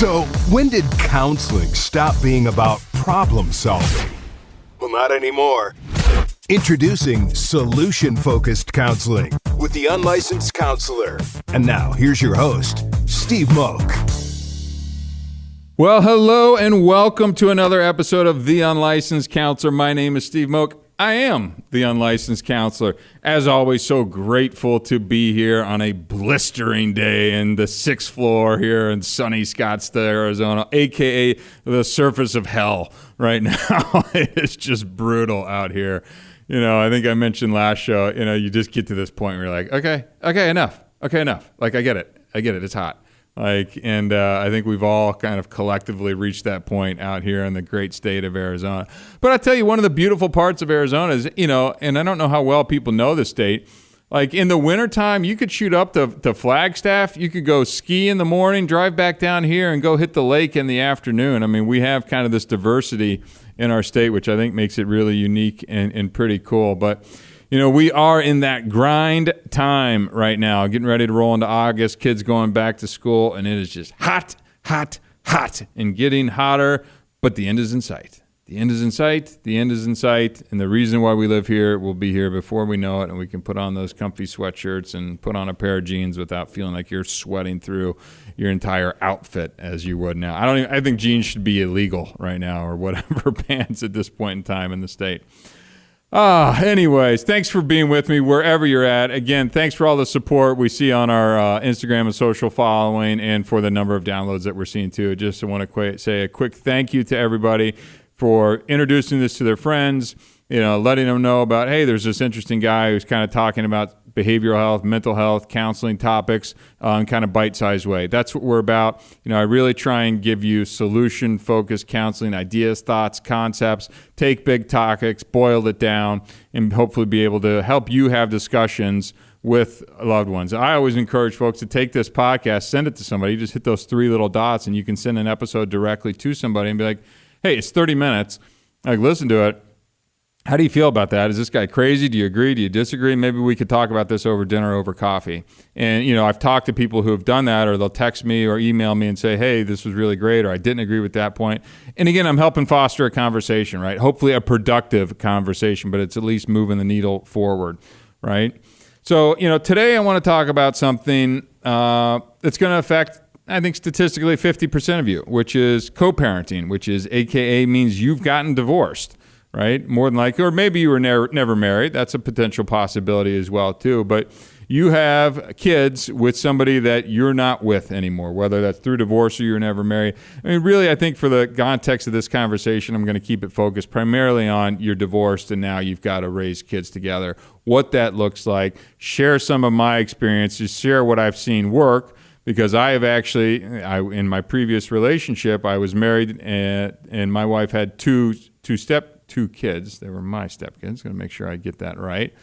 So, when did counseling stop being about problem solving? Well, not anymore. Introducing solution-focused counseling with the unlicensed counselor. And now, here's your host, Steve Moak. Well, hello and welcome to another episode of The Unlicensed Counselor. My name is Steve Moak. I am the unlicensed counselor. As always, so grateful to be here on a blistering day in the 6th floor here in sunny Scottsdale, Arizona, a.k.a. the surface of hell right now. It's just brutal out here. You know, I think I mentioned last show, you just get to this point where you're like, okay, enough. Like, I get it. It's hot. I think we've all kind of collectively reached that point out here in the great state of Arizona. But I tell you, one of the beautiful parts of Arizona is, and I don't know how well people know the state, like in the wintertime, you could shoot up to Flagstaff. You could go ski in the morning, drive back down here and go hit the lake in the afternoon. I mean, we have kind of this diversity in our state, which I think makes it really unique and pretty cool. But we are in that grind time right now, getting ready to roll into August, kids going back to school, and it is just hot, and getting hotter, but the end is in sight. The end is in sight, and the reason why we live here will be here before we know it, and we can put on those comfy sweatshirts and put on a pair of jeans without feeling like you're sweating through your entire outfit as you would now. I think jeans should be illegal right now, or whatever pants at this point in time in the state. Anyways, thanks for being with me wherever you're at. Again, thanks for all the support we see on our Instagram and social following and for the number of downloads that we're seeing too. Just want to say a quick thank you to everybody for introducing this to their friends, letting them know about, hey, there's this interesting guy who's kind of talking about behavioral health, mental health, counseling topics in kind of bite-sized way. That's what we're about. I really try and give you solution-focused counseling ideas, thoughts, concepts, take big topics, boil it down, and hopefully be able to help you have discussions with loved ones. I always encourage folks to take this podcast, send it to somebody. You just hit those 3 little dots, and you can send an episode directly to somebody and be like, hey, it's 30 minutes. Like, listen to it. How do you feel about that? Is this guy crazy? Do you agree? Do you disagree? Maybe we could talk about this over dinner, over coffee. And, I've talked to people who have done that, or they'll text me or email me and say, hey, this was really great, or I didn't agree with that point. And again, I'm helping foster a conversation, right? Hopefully a productive conversation, but it's at least moving the needle forward, right? So, today I want to talk about something that's going to affect, I think, statistically 50% of you, which is co-parenting, which is AKA means you've gotten divorced. Right? More than likely, or maybe you were never married. That's a potential possibility as well, too. But you have kids with somebody that you're not with anymore, whether that's through divorce or you're never married. I mean, really, I think for the context of this conversation, I'm going to keep it focused primarily on you're divorced and now you've got to raise kids together, what that looks like, share some of my experiences, share what I've seen work. Because I have actually, in my previous relationship, I was married and my wife had two kids. They were my stepkids. Going to make sure I get that right.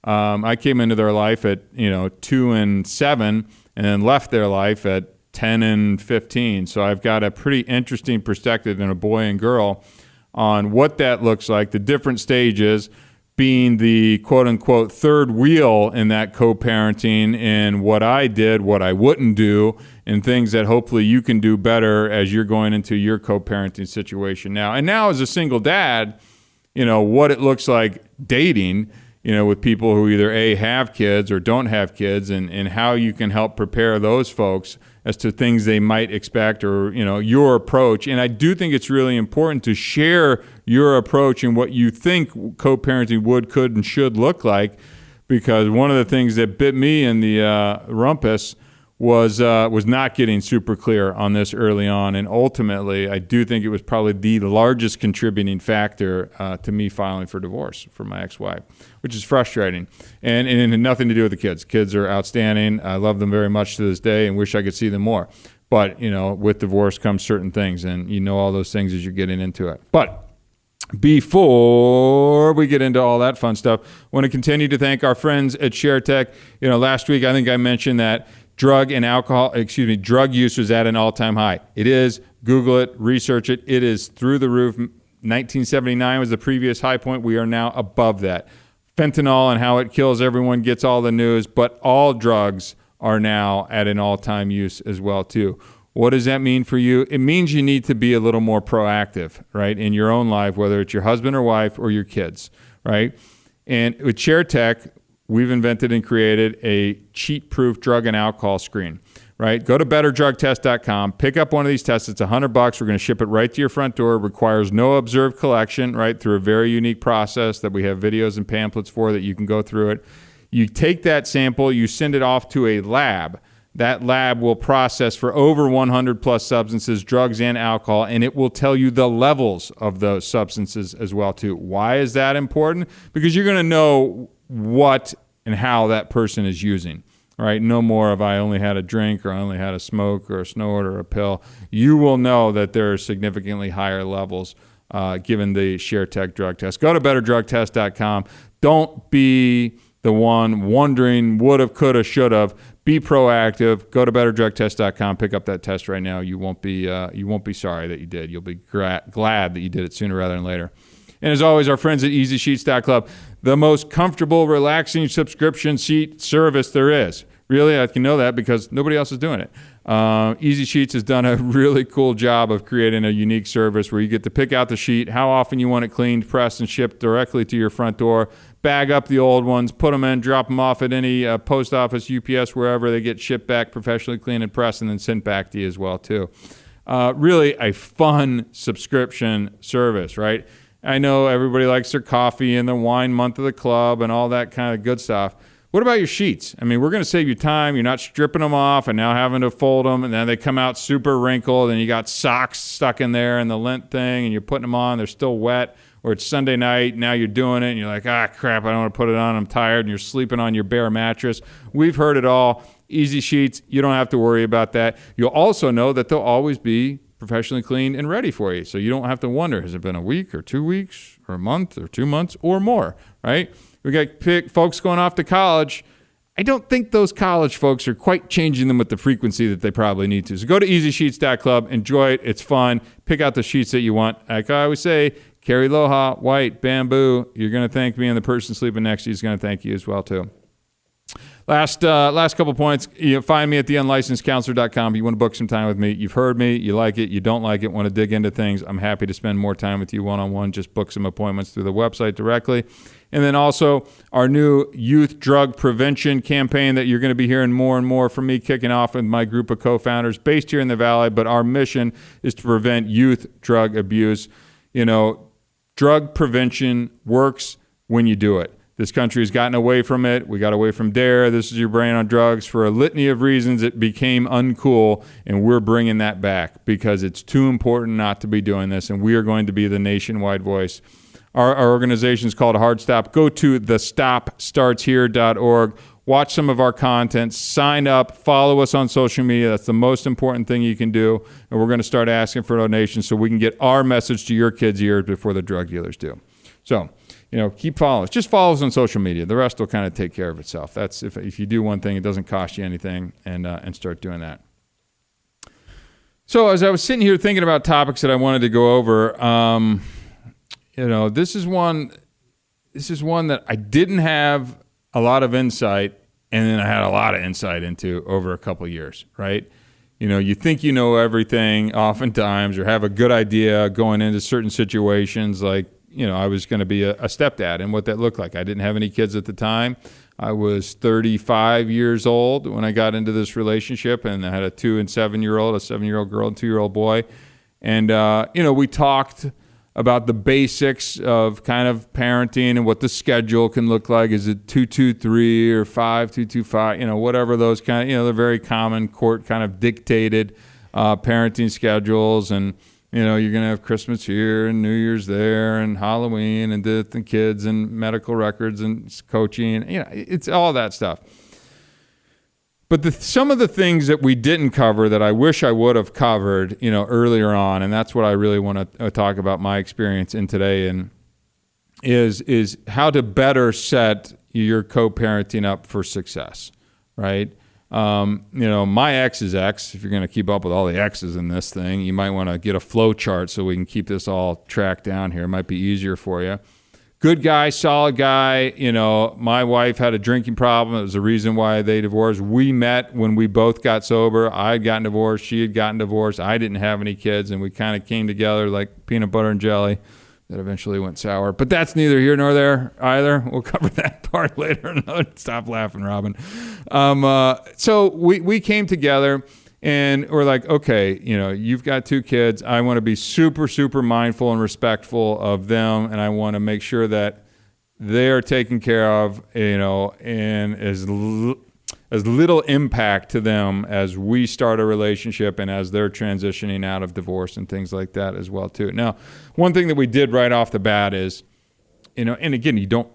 I came into their life at 2 and 7, and then left their life at 10 and 15. So I've got a pretty interesting perspective in a boy and girl on what that looks like, the different stages, being the quote-unquote third wheel in that co-parenting, and what I did, what I wouldn't do, and things that hopefully you can do better as you're going into your co-parenting situation now. And now as a single dad, what it looks like dating, with people who either A, have kids or don't have kids, and how you can help prepare those folks as to things they might expect, or, your approach. And I do think it's really important to share your approach and what you think co-parenting would, could, and should look like, because one of the things that bit me in the rumpus was not getting super clear on this early on. And ultimately, I do think it was probably the largest contributing factor to me filing for divorce from my ex-wife, which is frustrating. And it had nothing to do with the kids. Kids are outstanding. I love them very much to this day and wish I could see them more. But, with divorce comes certain things, and all those things as you're getting into it. But before we get into all that fun stuff, I want to continue to thank our friends at ShareTech. Last week I think I mentioned that drug use was at an all-time high. It is. Google it, research it. It is through the roof. 1979 was the previous high point. We are now above that. Fentanyl and how it kills everyone gets all the news, but all drugs are now at an all-time use as well too. What does that mean for you? It means you need to be a little more proactive, right, in your own life, whether it's your husband or wife or your kids, right? And with ShareTech, we've invented and created a cheat-proof drug and alcohol screen, right? Go to betterdrugtest.com, pick up one of these tests. It's $100. We're going to ship it right to your front door. It requires no observed collection, right, through a very unique process that we have videos and pamphlets for that you can go through it. You take that sample, you send it off to a lab. That lab will process for over 100 plus substances, drugs and alcohol, and it will tell you the levels of those substances as well too. Why is that important? Because you're going to know what and how that person is using, right? No more of I only had a drink or I only had a smoke or a snort or a pill. You will know that there are significantly higher levels given the ShareTech drug test. Go to betterdrugtest.com. Don't be the one wondering would have, could have, should have. Be proactive. Go to betterdrugtest.com. Pick up that test right now. You won't be sorry that you did. You'll be glad that you did it sooner rather than later. And as always, our friends at EasySheets.club, the most comfortable, relaxing subscription sheet service there is. Really, I can know that because nobody else is doing it. Easy Sheets has done a really cool job of creating a unique service where you get to pick out the sheet, how often you want it cleaned, pressed, and shipped directly to your front door. Bag up the old ones, put them in, drop them off at any post office, UPS, wherever. They get shipped back, professionally cleaned and pressed, and then sent back to you as well, too. Really a fun subscription service, right? I know everybody likes their coffee and the wine month of the club and all that kind of good stuff. What about your sheets? I mean, we're going to save you time. You're not stripping them off and now having to fold them, and then they come out super wrinkled, and you got socks stuck in there and the lint thing, and you're putting them on. They're still wet. Or it's Sunday night, now you're doing it, and you're like, crap, I don't want to put it on, I'm tired, and you're sleeping on your bare mattress. We've heard it all. Easy Sheets, you don't have to worry about that. You'll also know that they'll always be professionally cleaned and ready for you, so you don't have to wonder, has it been a week or 2 weeks or a month or 2 months or more, right? We got folks going off to college. I don't think those college folks are quite changing them with the frequency that they probably need to. So go to EasySheets.club, enjoy it, it's fun, pick out the sheets that you want. Like I always say, Carry Aloha, white, bamboo. You're going to thank me, and the person sleeping next to you is going to thank you as well, too. Last couple points. You find me at theunlicensedcounselor.com. You want to book some time with me. You've heard me. You like it. You don't like it. Want to dig into things. I'm happy to spend more time with you one-on-one. Just book some appointments through the website directly. And then also our new youth drug prevention campaign that you're going to be hearing more and more from me, kicking off with my group of co-founders based here in the Valley. But our mission is to prevent youth drug abuse. You know, drug prevention works when you do it. This country has gotten away from it. We got away from DARE. This is your brain on drugs. For a litany of reasons, it became uncool, and we're bringing that back because it's too important not to be doing this, and we are going to be the nationwide voice. Our organization is called Hard Stop. Go to thestopstartshere.org. Watch some of our content. Sign up. Follow us on social media. That's the most important thing you can do, and we're going to start asking for donations so we can get our message to your kids' ears before the drug dealers do. So, keep following us. Just follow us on social media. The rest will kind of take care of itself. That's if you do one thing, it doesn't cost you anything, and start doing that. So as I was sitting here thinking about topics that I wanted to go over, this is one that I didn't have a lot of insight, and then I had a lot of insight into over a couple of years, right? You think you know everything oftentimes, or have a good idea going into certain situations, like, I was going to be a stepdad and what that looked like. I didn't have any kids at the time. I was 35 years old when I got into this relationship, and I had a 2 and 7-year-old, a 7-year-old girl and 2-year-old boy. And, we talked about the basics of kind of parenting and what the schedule can look like. Is it 2-2-3 or 5-2-2-5? Whatever those kind of, they're very common court kind of dictated parenting schedules. And, you're going to have Christmas here and New Year's there and Halloween and death and kids and medical records and coaching. It's all that stuff. But some of the things that we didn't cover that I wish I would have covered, earlier on, and that's what I really want to talk about my experience in today, and is how to better set your co-parenting up for success, right? My ex's ex, if you're going to keep up with all the X's in this thing, you might want to get a flow chart so we can keep this all tracked down here. It might be easier for you. good guy, solid guy. My wife had a drinking problem. It was the reason why they divorced. We met when we both got sober. I had gotten divorced. She had gotten divorced. I didn't have any kids, and we kind of came together like peanut butter and jelly. That eventually went sour. But that's neither here nor there either. We'll cover that part later. No, stop laughing, Robin. So we came together. And we're like, okay, you've got 2 kids. I want to be super, super mindful and respectful of them. And I want to make sure that they are taken care of, and as little impact to them as we start a relationship and as they're transitioning out of divorce and things like that as well, too. Now, one thing that we did right off the bat is, and again, you don't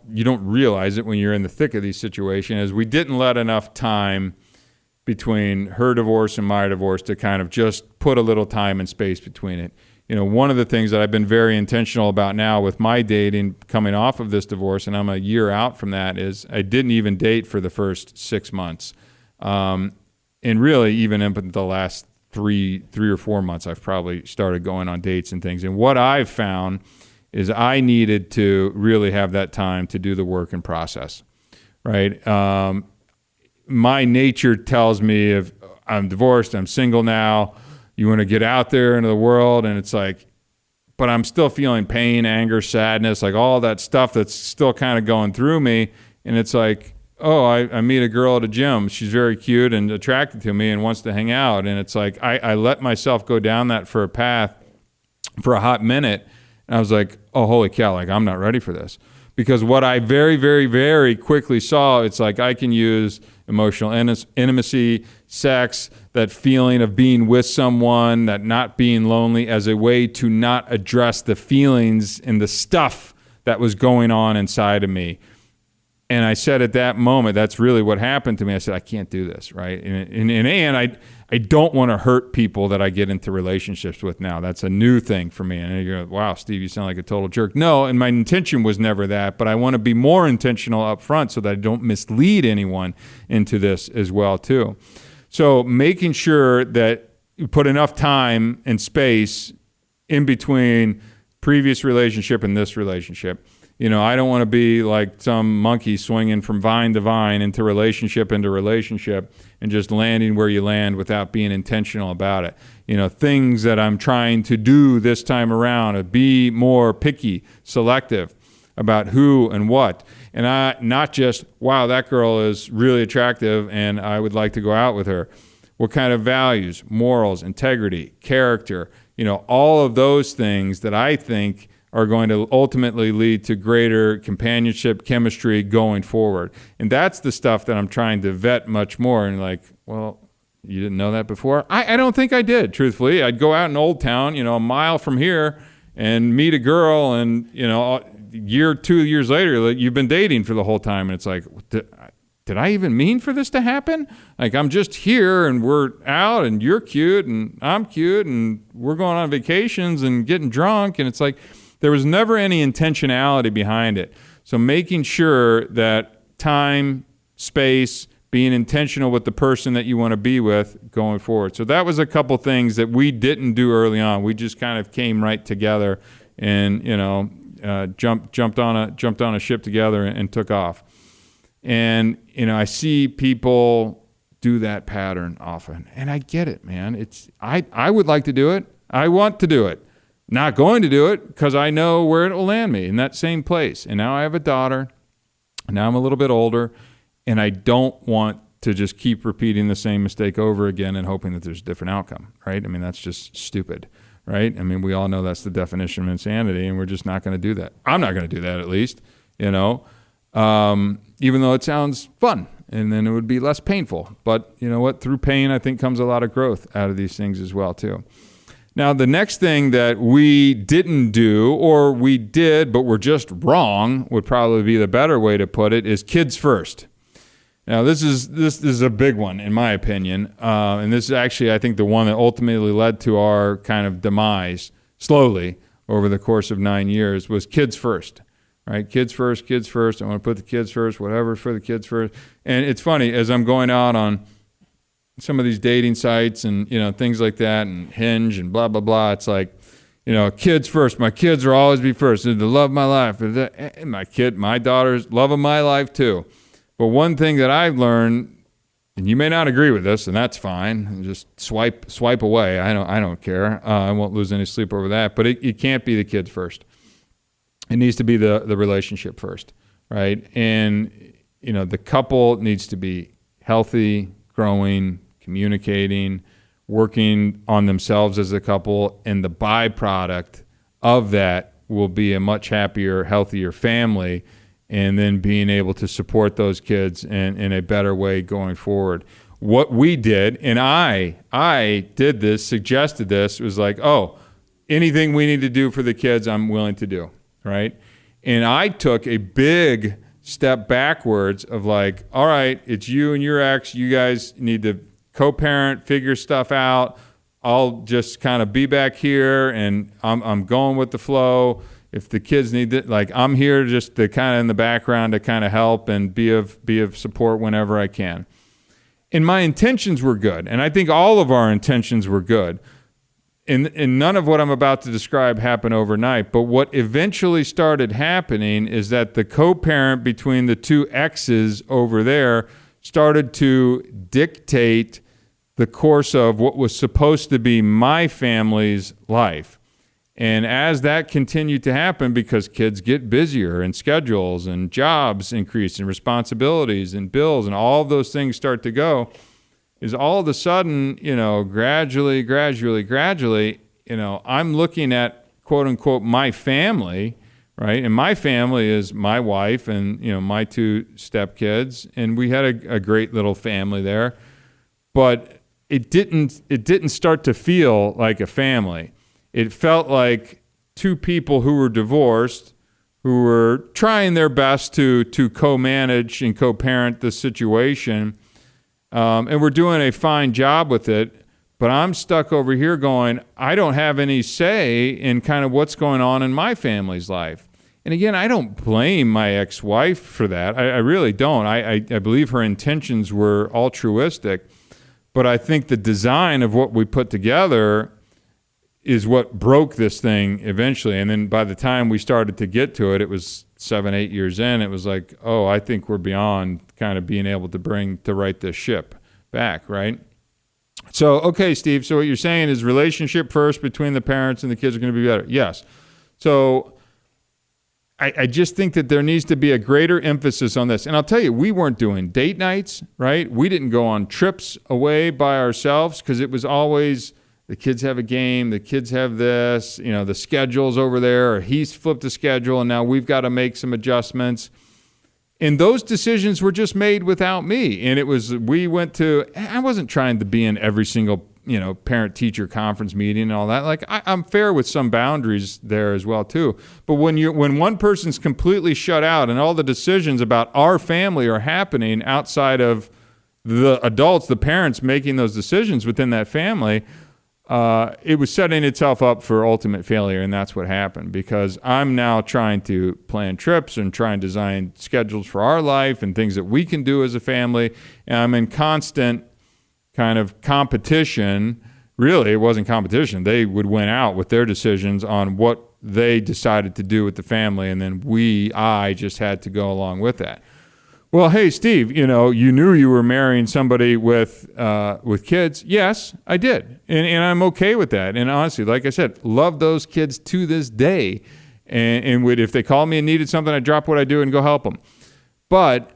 realize it when you're in the thick of these situations, is we didn't let enough time between her divorce and my divorce to kind of just put a little time and space between it. One of the things that I've been very intentional about now with my dating coming off of this divorce, and I'm a year out from that, is I didn't even date for the first 6 months. And really, even in the last three or 4 months, I've probably started going on dates and things. And what I've found is I needed to really have that time to do the work and process, right? My nature tells me if I'm divorced, I'm single now, you want to get out there into the world, and it's like, but I'm still feeling pain, anger, sadness, like all that stuff that's still kind of going through me. And it's like, I meet a girl at a gym. She's very cute and attracted to me and wants to hang out. And it's like, I let myself go down that for a path for a hot minute. And I was like, oh, holy cow, like I'm not ready for this. Because what I very, very, very quickly saw, it's like I can use emotional intimacy, sex, that feeling of being with someone, that not being lonely, as a way to not address the feelings and the stuff that was going on inside of me. And I said at that moment, that's really what happened to me. I said, I can't do this, right? And I don't want to hurt people that I get into relationships with now. That's a new thing for me. And you go, wow, Steve, you sound like a total jerk. No, and my intention was never that, but I want to be more intentional up front so that I don't mislead anyone into this as well, too. So making sure that you put enough time and space in between previous relationship and this relationship. I don't want to be like some monkey swinging from vine to vine into relationship and just landing where you land without being intentional about it. Things that I'm trying to do this time around, be more picky, selective about who and what. And not just, wow, that girl is really attractive and I would like to go out with her. What kind of values, morals, integrity, character, all of those things that I think are going to ultimately lead to greater companionship, chemistry going forward. And that's the stuff that I'm trying to vet much more. And like, well, you didn't know that before? I don't think I did, truthfully. I'd go out in Old Town, a mile from here and meet a girl and, 2 years later, like, you've been dating for the whole time. And it's like, did I even mean for this to happen? Like, I'm just here and we're out and you're cute and I'm cute and we're going on vacations and getting drunk. And it's like, there was never any intentionality behind it. So making sure that time, space, being intentional with the person that you want to be with going forward. So that was a couple things that we didn't do early on. We just kind of came right together and, jumped on a ship together and took off. And, I see people do that pattern often. And I get it, man. I would like to do it. I want to do it. Not going to do it because I know where it will land me, in that same place. And now I have a daughter. Now I'm a little bit older. And I don't want to just keep repeating the same mistake over again and hoping that there's a different outcome, right? I mean, that's just stupid, right? I mean, we all know that's the definition of insanity, and we're just not going to do that. I'm not going to do that, at least, even though it sounds fun, and then it would be less painful. But you know what? Through pain, I think, comes a lot of growth out of these things as well, too. Now, the next thing that we didn't do, or we did but we're just wrong, would probably be the better way to put it, is kids first. Now, this is a big one, in my opinion, and this is actually, I think, the one that ultimately led to our kind of demise slowly over the course of 9 years, was kids first, right? Kids first, kids first. I want to put the kids first, whatever, for the kids first. And it's funny, as I'm going out on some of these dating sites and, things like that, and Hinge and blah, blah, blah, it's like, kids first. My kids will always be first. They're the love of my life. And my daughter's love of my life too. But one thing that I've learned, and you may not agree with this, and that's fine. Just swipe away. I don't care. I won't lose any sleep over that. But it can't be the kids first. It needs to be the relationship first, right? And the couple needs to be healthy, growing, communicating, working on themselves as a couple, and the byproduct of that will be a much happier, healthier family, and then being able to support those kids in a better way going forward. What we did, and I did this, suggested this, was like, anything we need to do for the kids, I'm willing to do, right? And I took a big step backwards of like, all right, it's you and your ex, you guys need to co-parent, figure stuff out. I'll just kind of be back here, and I'm going with the flow. If the kids need it, like I'm here just to kind of in the background to kind of help and be of support whenever I can. And my intentions were good, and I think all of our intentions were good. And none of what I'm about to describe happened overnight. But what eventually started happening is that the co-parent between the two exes over there started to dictate the course of what was supposed to be my family's life. And as that continued to happen, because kids get busier and schedules and jobs increase and responsibilities and bills and all of those things start to go, is all of a sudden, gradually, I'm looking at quote unquote my family, right? And my family is my wife and, my two stepkids, and we had a great little family there. But it didn't start to feel like a family. It felt like two people who were divorced, who were trying their best to co-manage and co-parent the situation, and we're doing a fine job with it. But I'm stuck over here going, I don't have any say in kind of what's going on in my family's life. And again, I don't blame my ex-wife for that. I really don't. I believe her intentions were altruistic. But I think the design of what we put together is what broke this thing eventually. And then by the time we started to get to it, it was 7-8 years in. It was like, I think we're beyond kind of being able to right this ship back, right? So, okay, Steve, so what you're saying is relationship first between the parents and the kids are going to be better. Yes. So I just think that there needs to be a greater emphasis on this. And I'll tell you, we weren't doing date nights, right? We didn't go on trips away by ourselves because it was always the kids have a game, the kids have this, the schedule's over there, or he's flipped the schedule and now we've got to make some adjustments. And those decisions were just made without me. And I wasn't trying to be in every single parent-teacher conference meeting and all that. Like I'm fair with some boundaries there as well too. But when one person's completely shut out and all the decisions about our family are happening outside of the adults, the parents making those decisions within that family, it was setting itself up for ultimate failure, and that's what happened. Because I'm now trying to plan trips and try and design schedules for our life and things that we can do as a family, and I'm in constant kind of competition. Really, it wasn't competition. They would win out with their decisions on what they decided to do with the family, and then I just had to go along with that. Well, hey, Steve, you knew you were marrying somebody with kids. Yes, I did, and I'm okay with that. And honestly, like I said, love those kids to this day. And if they called me and needed something, I'd drop what I do and go help them. But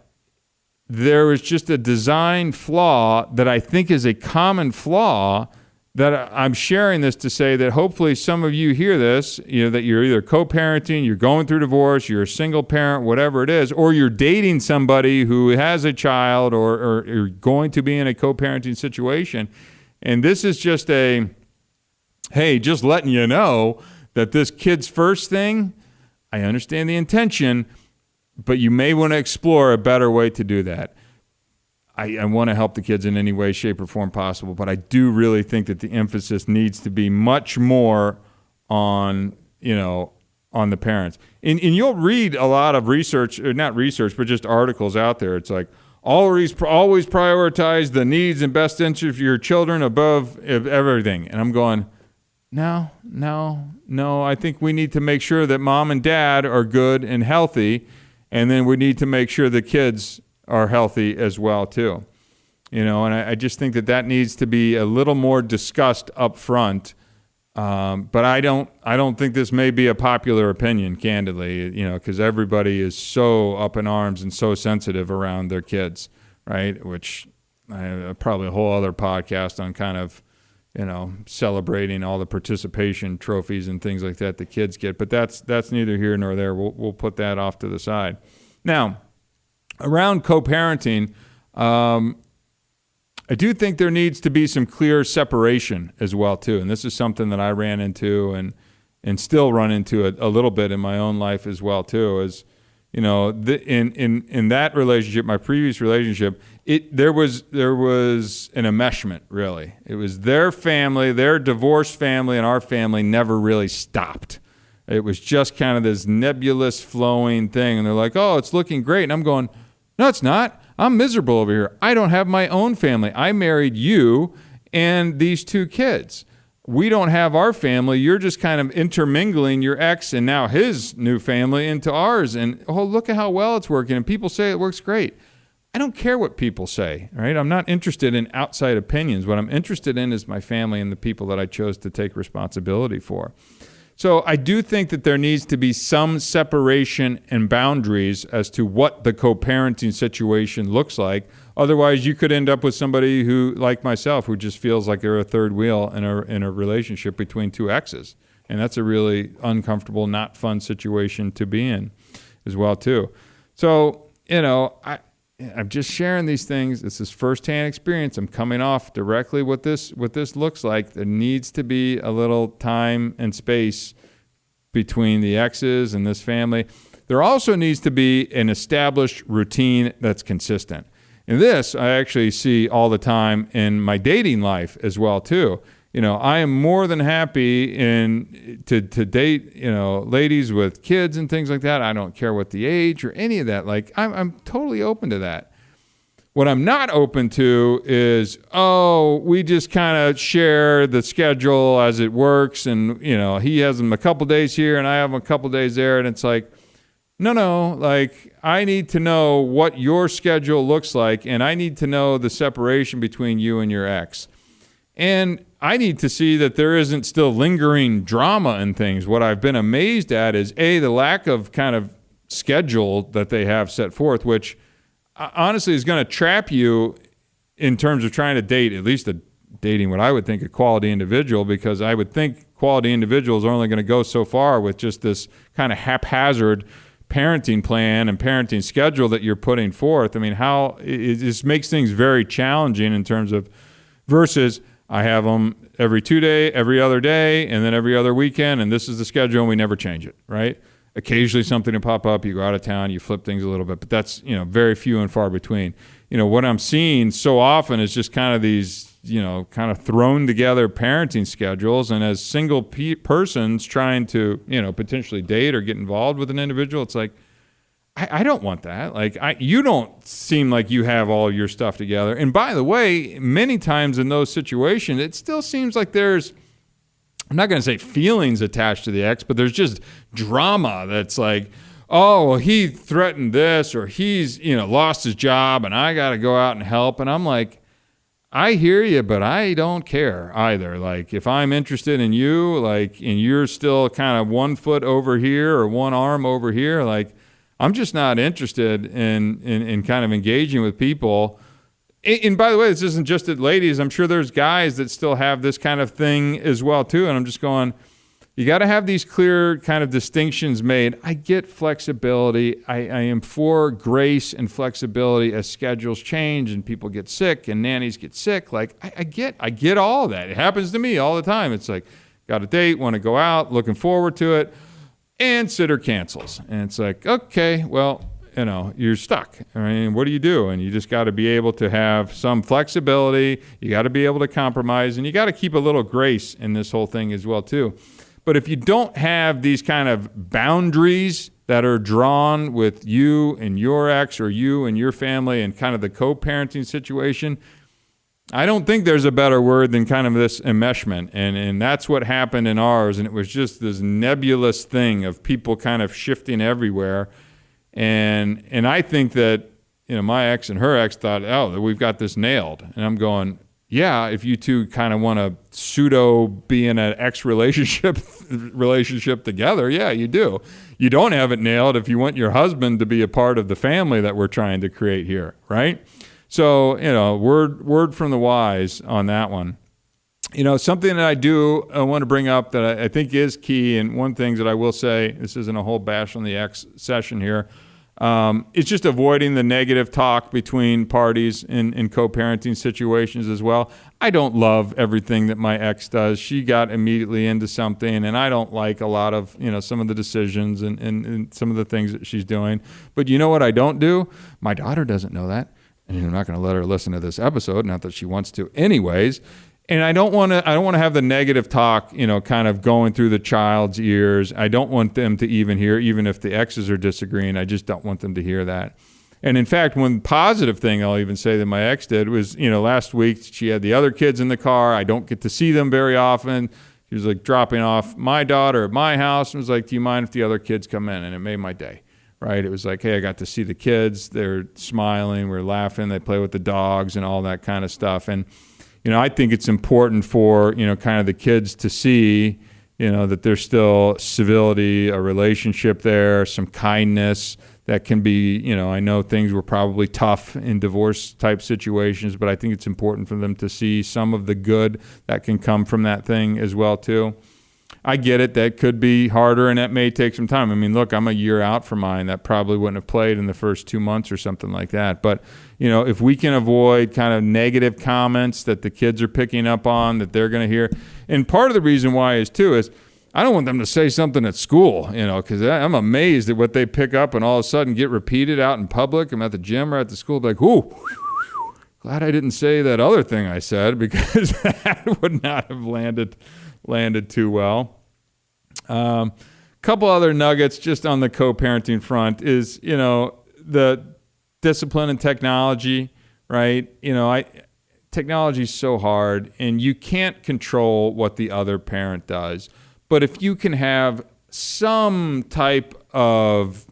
there was just a design flaw that I think is a common flaw that I'm sharing this to say that hopefully some of you hear this, that you're either co-parenting, you're going through divorce, you're a single parent, whatever it is, or you're dating somebody who has a child or you're going to be in a co-parenting situation. And this is just just letting you know that this kids first thing, I understand the intention, but you may want to explore a better way to do that. I want to help the kids in any way, shape, or form possible, but I do really think that the emphasis needs to be much more on, on the parents. And you'll read a lot of research, or not research, but just articles out there. It's like, always prioritize the needs and best interest of your children above everything. And I'm going, No. I think we need to make sure that mom and dad are good and healthy, and then we need to make sure the kids are healthy as well too. And I just think that needs to be a little more discussed up front. But I don't think this may be a popular opinion, candidly, because everybody is so up in arms and so sensitive around their kids, right? Which probably a whole other podcast on kind of, celebrating all the participation trophies and things like that the kids get. But that's neither here nor there. We'll put that off to the side. Now, around co-parenting, I do think there needs to be some clear separation as well too. And this is something that I ran into and still run into a little bit in my own life as well too. Is in that relationship, my previous relationship, there was an enmeshment, really. It was their family, their divorced family, and our family never really stopped. It was just kind of this nebulous flowing thing. And they're like, oh, it's looking great. And I'm going, no, it's not. I'm miserable over here. I don't have my own family. I married you and these two kids. We don't have our family. You're just kind of intermingling your ex and now his new family into ours. And, oh, look at how well it's working. And people say it works great. I don't care what people say, right? I'm not interested in outside opinions. What I'm interested in is my family and the people that I chose to take responsibility for. So I do think that there needs to be some separation and boundaries as to what the co-parenting situation looks like. Otherwise, you could end up with somebody who, like myself, who just feels like they're a third wheel in a relationship between two exes. And that's a really uncomfortable, not fun situation to be in as well, too. So, I'm just sharing these things. This is firsthand experience. I'm coming off directly what this looks like. There needs to be a little time and space between the exes and this family. There also needs to be an established routine that's consistent. And this I actually see all the time in my dating life as well too. I am more than happy to date, ladies with kids and things like that. I don't care what the age or any of that. Like I'm totally open to that. What I'm not open to is, we just kind of share the schedule as it works. And, he has them a couple days here and I have them a couple days there. And it's like, no, like I need to know what your schedule looks like. And I need to know the separation between you and your ex. And I need to see that there isn't still lingering drama and things. What I've been amazed at is, the lack of kind of schedule that they have set forth, which honestly is going to trap you in terms of trying to date, at least dating what I would think a quality individual, because I would think quality individuals are only going to go so far with just this kind of haphazard parenting plan and parenting schedule that you're putting forth. I mean, how it just makes things very challenging in terms of versus I have them every every other day, and then every other weekend, and this is the schedule, and we never change it, right? Occasionally something will pop up, you go out of town, you flip things a little bit, but that's, very few and far between. What I'm seeing so often is just kind of these, kind of thrown together parenting schedules, and as single persons trying to, potentially date or get involved with an individual, it's like, I don't want that. Like, you don't seem like you have all your stuff together. And by the way, many times in those situations, it still seems like there's, I'm not going to say feelings attached to the ex, but there's just drama that's like, oh, well, he threatened this, or he's, lost his job and I got to go out and help. And I'm like, I hear you, but I don't care either. Like, if I'm interested in you, like, and you're still kind of 1 foot over here or one arm over here, like, I'm just not interested in kind of engaging with people. And by the way, this isn't just at ladies. I'm sure there's guys that still have this kind of thing as well, too. And I'm just going, you got to have these clear kind of distinctions made. I get flexibility. I am for grace and flexibility as schedules change and people get sick and nannies get sick. Like, I get all of that. It happens to me all the time. It's like, got a date, want to go out, looking forward to it. And sitter cancels. And it's like, okay, well, you're stuck. I mean, what do you do? And you just got to be able to have some flexibility. You got to be able to compromise. And you got to keep a little grace in this whole thing as well, too. But if you don't have these kind of boundaries that are drawn with you and your ex or you and your family and kind of the co-parenting situation, I don't think there's a better word than kind of this enmeshment. And that's what happened in ours. And it was just this nebulous thing of people kind of shifting everywhere. And I think that, my ex and her ex thought, oh, we've got this nailed. And I'm going, yeah, if you two kind of want to pseudo be in an ex relationship together, yeah, you do. You don't have it nailed if you want your husband to be a part of the family that we're trying to create here, right? So, word from the wise on that one. Something that I want to bring up that I think is key, and one thing that I will say, this isn't a whole bash on the ex session here, it's just avoiding the negative talk between parties in co-parenting situations as well. I don't love everything that my ex does. She got immediately into something, and I don't like a lot of, some of the decisions and some of the things that she's doing. But you know what I don't do? My daughter doesn't know that, and I'm not going to let her listen to this episode, not that she wants to anyways. And I don't want to have the negative talk, kind of going through the child's ears. I don't want them to even hear, even if the exes are disagreeing. I just don't want them to hear that. And in fact, one positive thing I'll even say that my ex did was, last week she had the other kids in the car. I don't get to see them very often. She was like dropping off my daughter at my house and was like, do you mind if the other kids come in? And it made my day, right? It was like, hey, I got to see the kids. They're smiling. We're laughing. They play with the dogs and all that kind of stuff. And I think it's important for, kind of the kids to see, that there's still civility, a relationship there, some kindness that can be, I know things were probably tough in divorce type situations, but I think it's important for them to see some of the good that can come from that thing as well too. I get it. That could be harder and that may take some time. I mean, look, I'm a year out from mine. That probably wouldn't have played in the first 2 months or something like that. But, if we can avoid kind of negative comments that the kids are picking up on, that they're going to hear. And part of the reason why is I don't want them to say something at school, because I'm amazed at what they pick up and all of a sudden get repeated out in public. I'm at the gym or at the school, like, ooh, glad I didn't say that other thing I said, because that would not have landed too well. Couple other nuggets just on the co-parenting front is, the discipline and technology, right? Technology is so hard and you can't control what the other parent does. But if you can have some type of,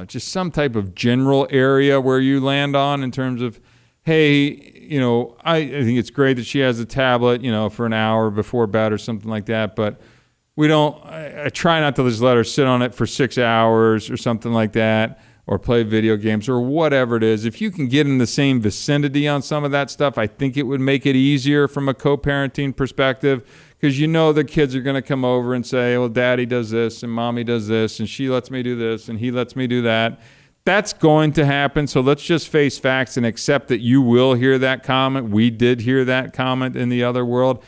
just some type of general area where you land on in terms of, hey, I think it's great that she has a tablet, for an hour before bed or something like that. But I try not to just let her sit on it for 6 hours or something like that, or play video games or whatever it is. If you can get in the same vicinity on some of that stuff, I think it would make it easier from a co-parenting perspective, because the kids are going to come over and say, well, daddy does this and mommy does this and she lets me do this and he lets me do that. That's going to happen. So let's just face facts and accept that you will hear that comment. We did hear that comment in the other world.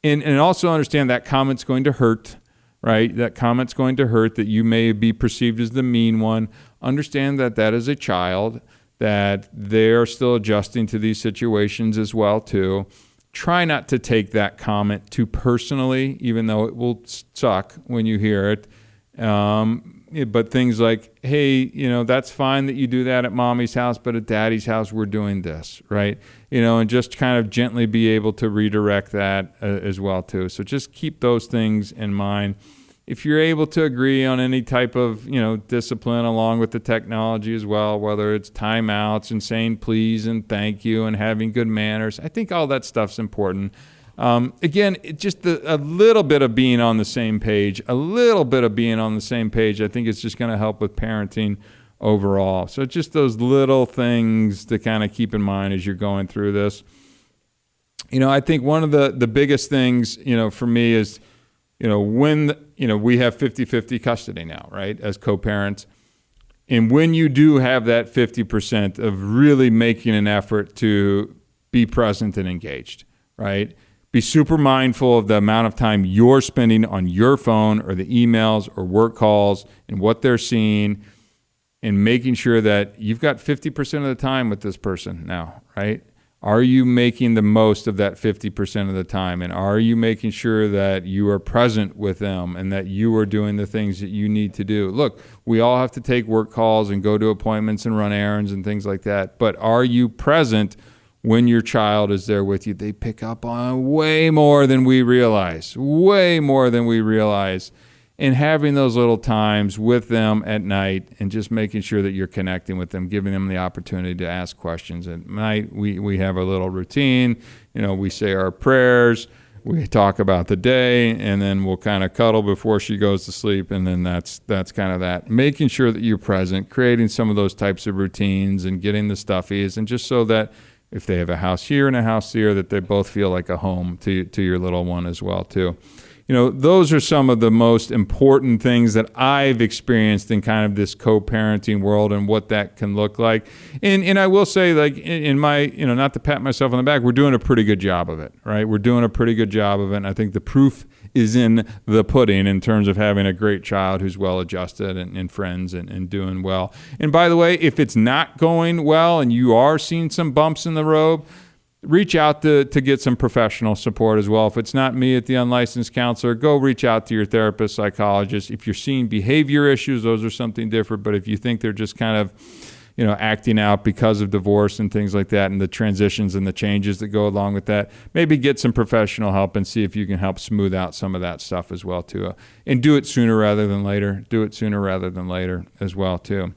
And also understand that comment's going to hurt, right? That comment's going to hurt, that you may be perceived as the mean one. Understand that that is a child, that they're still adjusting to these situations as well too. Try not to take that comment too personally, even though it will suck when you hear it. But things like, hey, that's fine that you do that at mommy's house, but at daddy's house, we're doing this, right? And just kind of gently be able to redirect that as well too. So just keep those things in mind. If you're able to agree on any type of, discipline along with the technology as well, whether it's timeouts and saying please and thank you and having good manners, I think all that stuff's important. Again, just a little bit of being on the same page, I think it's just going to help with parenting overall. So just those little things to kind of keep in mind as you're going through this. I think one of the biggest things, for me is, when, we have 50-50 custody now, right, as co-parents. And when you do have that 50% of really making an effort to be present and engaged, right? Be super mindful of the amount of time you're spending on your phone or the emails or work calls and what they're seeing, and making sure that you've got 50% of the time with this person now, right? Are you making the most of that 50% of the time? And are you making sure that you are present with them and that you are doing the things that you need to do? Look, we all have to take work calls and go to appointments and run errands and things like that. But are you present when your child is there with you, they pick up on way more than we realize, And having those little times with them at night and just making sure that you're connecting with them, giving them the opportunity to ask questions. At night, we have a little routine. We say our prayers, we talk about the day, and then we'll kind of cuddle before she goes to sleep, and then that's kind of that. Making sure that you're present, creating some of those types of routines and getting the stuffies, and just so that if they have a house here and a house here, that they both feel like a home to your little one as well, too. Those are some of the most important things that I've experienced in kind of this co-parenting world and what that can look like. And I will say, like, in my, not to pat myself on the back, we're doing a pretty good job of it, right? We're doing a pretty good job of it. And I think the proof is in the pudding in terms of having a great child who's well-adjusted and friends and doing well. And by the way, if it's not going well and you are seeing some bumps in the road, reach out to get some professional support as well. If it's not me at the Unlicensed Counselor, go reach out to your therapist, psychologist. If you're seeing behavior issues, those are something different. But if you think they're just kind of, acting out because of divorce and things like that and the transitions and the changes that go along with that, maybe get some professional help and see if you can help smooth out some of that stuff as well, too. And do it sooner rather than later. As well, too.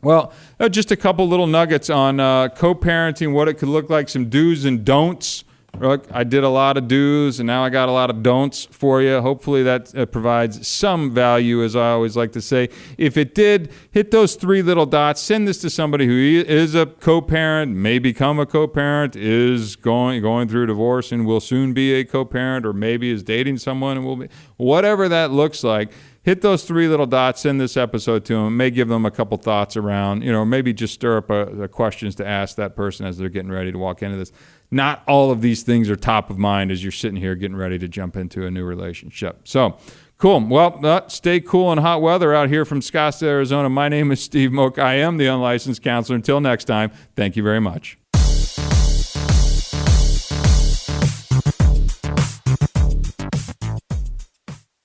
Well, just a couple little nuggets on co-parenting, what it could look like, some do's and don'ts. Look, I did a lot of do's, and now I got a lot of don'ts for you. Hopefully that provides some value, as I always like to say. If it did, hit those 3 little dots. Send this to somebody who is a co-parent, may become a co-parent, is going through divorce and will soon be a co-parent, or maybe is dating someone and will be. Whatever that looks like, hit those 3 little dots, send this episode to them, may give them a couple thoughts around, maybe just stir up questions to ask that person as they're getting ready to walk into this. Not all of these things are top of mind as you're sitting here getting ready to jump into a new relationship. So, cool. Well, stay cool in hot weather out here from Scottsdale, Arizona. My name is Steve Moak. I am the Unlicensed Counselor. Until next time, thank you very much.